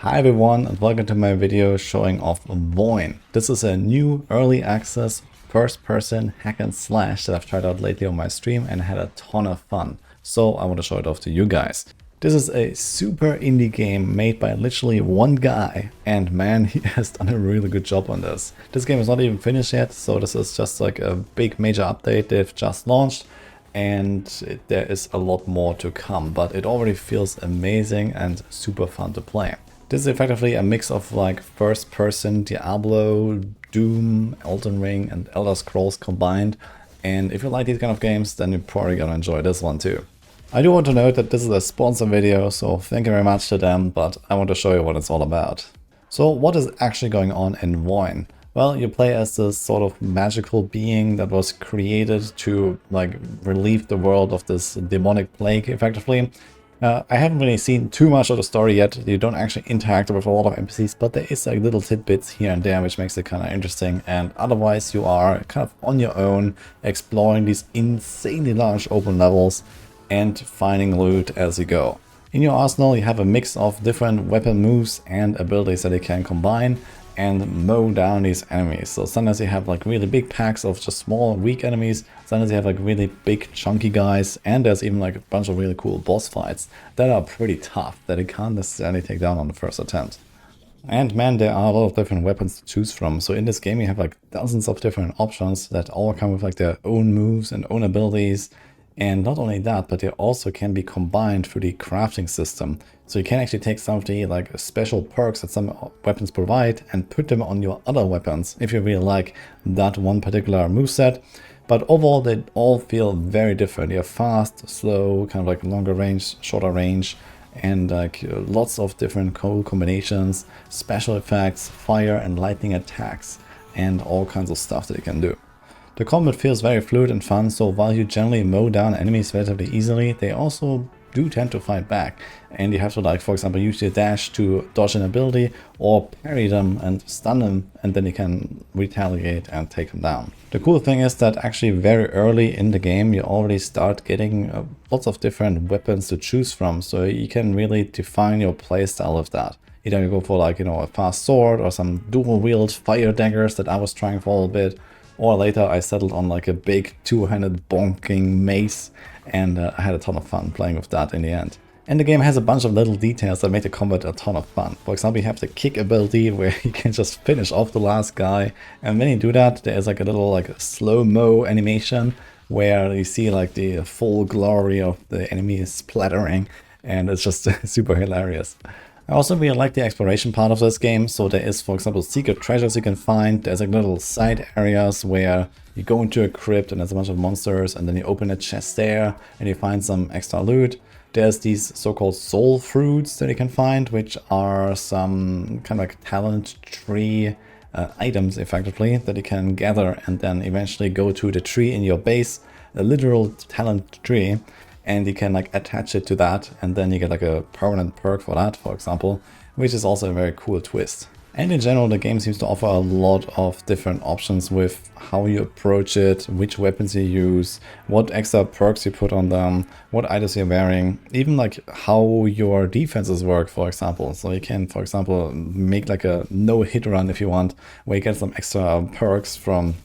Hi everyone and welcome to my video showing off Voin. This is a new early access first-person hack and slash that I've tried out lately on my stream and had a ton of fun. So I want to show it off to you guys. This is a super indie game made by literally one guy, and man, he has done a really good job on this. This game is not even finished yet, so this is just like a big major update they've just launched. And there is a lot more to come, but it already feels amazing and super fun to play. This is effectively a mix of like first-person Diablo, Doom, Elden Ring and Elder Scrolls combined, and if you like these kind of games then you're probably gonna enjoy this one too. I do want to note that this is a sponsor video, so thank you very much to them, but I want to show you what it's all about. So what is actually going on in Voin? Well, you play as this sort of magical being that was created to like relieve the world of this demonic plague effectively. I haven't really seen too much of the story yet. You don't actually interact with a lot of NPCs, but there is like little tidbits here and there which makes it kind of interesting, and otherwise you are kind of on your own exploring these insanely large open levels and finding loot as you go. In your arsenal you have a mix of different weapon moves and abilities that you can combine and mow down these enemies. So sometimes you have like really big packs of just small weak enemies, sometimes you have like really big chunky guys, and there's even like a bunch of really cool boss fights that are pretty tough that you can't necessarily take down on the first attempt. And man, there are a lot of different weapons to choose from. So in this game you have like dozens of different options that all come with like their own moves and own abilities. And not only that, but they also can be combined through the crafting system. So you can actually take some of the like special perks that some weapons provide and put them on your other weapons if you really like that one particular moveset. But overall they all feel very different. They're fast, slow, kind of like longer range, shorter range, and like lots of different cool combinations, special effects, fire and lightning attacks, and all kinds of stuff that you can do. The combat feels very fluid and fun, so while you generally mow down enemies relatively easily, they also do tend to fight back. And you have to, like, for example, use your dash to dodge an ability or parry them and stun them, and then you can retaliate and take them down. The cool thing is that actually very early in the game you already start getting lots of different weapons to choose from, so you can really define your playstyle with that. Either you go for like, you know, a fast sword or some dual wield fire daggers that I was trying for a little bit. Or later I settled on like a big two-handed bonking mace, and I had a ton of fun playing with that in the end. And the game has a bunch of little details that make the combat a ton of fun. For example, you have the kick ability where you can just finish off the last guy, and when you do that there is like a little like slow-mo animation where you see like the full glory of the enemy splattering, and it's just super hilarious. I also really like the exploration part of this game. So there is, for example, secret treasures you can find. There's like little side areas where you go into a crypt and there's a bunch of monsters, and then you open a chest there and you find some extra loot. There's these so-called soul fruits that you can find, which are some kind of like talent tree items effectively that you can gather and then eventually go to the tree in your base, a literal talent tree. And you can like attach it to that, and then you get like a permanent perk for that, for example, which is also a very cool twist. And in general, the game seems to offer a lot of different options with how you approach it, which weapons you use, what extra perks you put on them, what items you're wearing, even like how your defenses work, for example. So you can, for example, make like a no-hit run if you want, where you get some extra perks from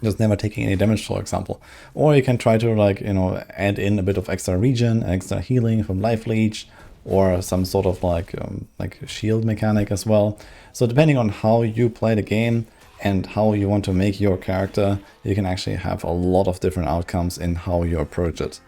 just never taking any damage, for example. Or you can try to, like, you know, add in a bit of extra regen, extra healing from life leech, or some sort of like shield mechanic as well. So depending on how you play the game and how you want to make your character, you can actually have a lot of different outcomes in how you approach it.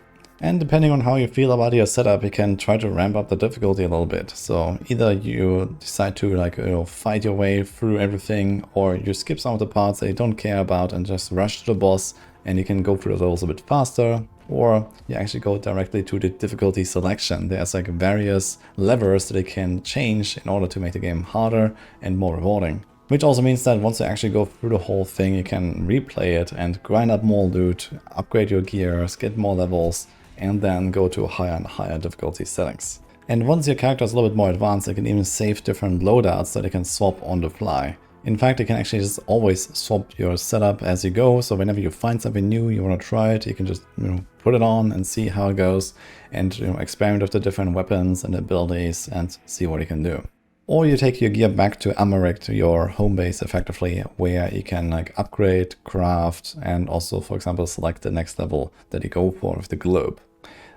And depending on how you feel about your setup, you can try to ramp up the difficulty a little bit. So either you decide to, like, you know, fight your way through everything, or you skip some of the parts that you don't care about and just rush to the boss, and you can go through the levels a bit faster. Or you actually go directly to the difficulty selection. There's like various levers that you can change in order to make the game harder and more rewarding. Which also means that once you actually go through the whole thing, you can replay it and grind up more loot, upgrade your gears, get more levels, and then go to higher and higher difficulty settings. And once your character is a little bit more advanced, you can even save different loadouts that you can swap on the fly. In fact, you can actually just always swap your setup as you go, so whenever you find something new, you want to try it, you can just, you know, put it on and see how it goes, and, you know, experiment with the different weapons and abilities and see what you can do. Or you take your gear back to Amarik, to your home base effectively, where you can like upgrade, craft, and also, for example, select the next level that you go for with the globe.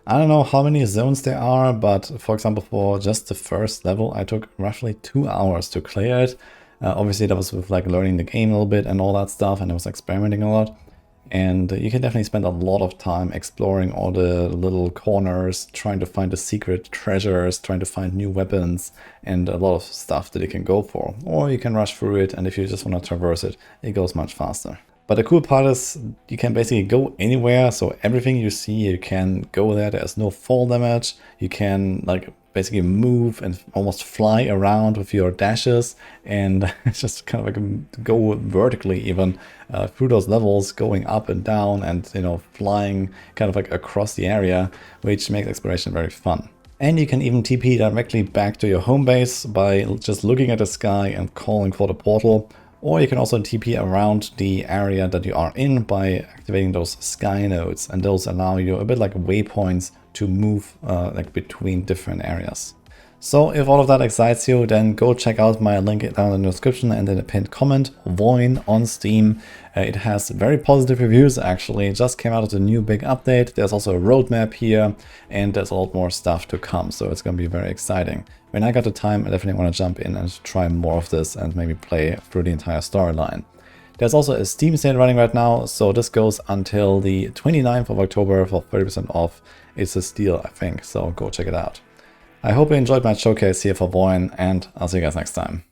I don't know how many zones there are, but for example, for just the first level, I took roughly 2 hours to clear it. Obviously, that was with like learning the game a little bit and all that stuff, and I was experimenting a lot. And you can definitely spend a lot of time exploring all the little corners, trying to find the secret treasures, trying to find new weapons, and a lot of stuff that you can go for. Or you can rush through it, and if you just want to traverse it, it goes much faster. But the cool part is you can basically go anywhere, so everything you see, you can go there. There's no fall damage. You can like basically move and almost fly around with your dashes, and it's just kind of like go vertically even through those levels, going up and down, and you know, flying kind of like across the area, which makes exploration very fun. And you can even TP directly back to your home base by just looking at the sky and calling for the portal. Or you can also TP around the area that you are in by activating those sky nodes, and those allow you a bit like waypoints to move like between different areas. So if all of that excites you, then go check out my link down in the description and in the pinned comment, Voin on Steam. It has very positive reviews actually. It just came out with a new big update. There's also a roadmap here, and there's a lot more stuff to come, so it's going to be very exciting. When I got the time, I definitely want to jump in and try more of this and maybe play through the entire storyline. There's also a Steam sale running right now, so this goes until the 29th of October for 30% off. It's a steal, I think, so go check it out. I hope you enjoyed my showcase here for Voin, and I'll see you guys next time.